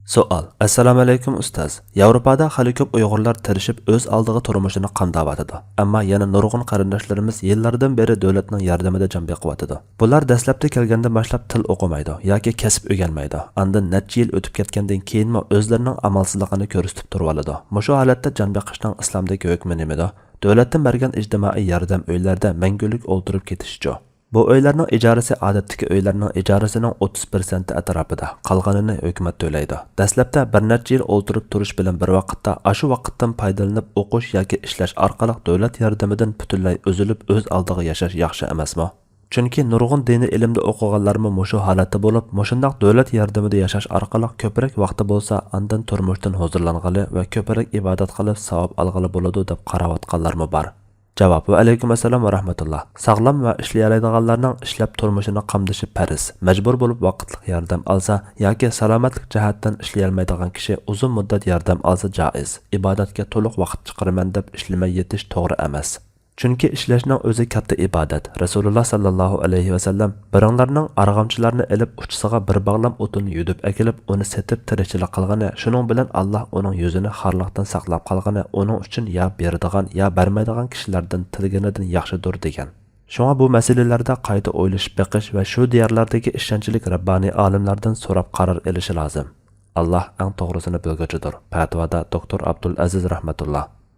Savol. Assalomu alaykum ustoz. Yevropada hali ko'p Uyg'urlar tirishib o'z oldiga turmushini qamdayotidi. Ammo yana nurg'un qarindoshlarimiz yillardan beri davlatning yordamida jon beqiyotidi. Bular dastlabda kelganda boshlab til o'qimaydi yoki kasb o'rganmaydi. Andan necha yil o'tib ketgandan keyinmi o'zlarining amalsizligini ko'rsatib turib oladi. Mushu holatda jon beqishning islomdagi hukmi nimada? Davlatdan bergan ijtimoiy yordam uylarda mangulik o'ltirib ketishchi. Bu uylarning ijarasi odatdagi uylarning ijarasining 30% atrofida, qolganini hukumat to'laydi. Dastlabda bir necha yil o'ltirib turish bilan bir vaqtda shu vaqtdan foydalanib o'qish yoki ishlash orqali davlat yordamidan butunlay uzilib o'z oldiga yashash yaxshi emasmi? Chunki nurg'un diniy ilmda o'qiganlarmi mushu holatda bo'lib, mushundaq davlat yordamida yashash orqali ko'proq vaqti bo'lsa, andan turmushdan huzurlangali va ko'proq ibodat qilib savob olg'ili bo'ladi deb qarayotganlarmi bor. Javob: va alaykum assalom va rahmatulloh. Sog'lom va ishlaydiganlarning ishlab turmushini qamdashi farz. Majbur bo'lib vaqtlik yordam olsa yoki salomatlik jihatdan ishlay olmaydigan kishi uzun muddat yordam olsa joiz. Ibodatga to'liq vaqt chiqaraman deb ishlamay yetish to'g'ri emas. Chunki ishlashning o'zi katta ibodat. Rasululloh sallallohu alayhi va sallam biringlarning arg'amchilarni ilib uchisiga bir bog'lam o'tin yudib akilib, uni setib tirikchilik qilgani, shuning bilan Alloh uning yuzini xorliqdan saqlab qolgani, uning uchun ya beradigan ya bermaydigan kishilardan tilganidan yaxshidir degan. Shunga bu masalalarda qayta o'ylashib beqish va shu diyorlardagi ishonchli rabbaniy olimlardan so'rab qaror olishi lozim. Alloh eng to'g'risini bilguchidir. Fatvoda doktor Abdul Aziz rahmatulloh.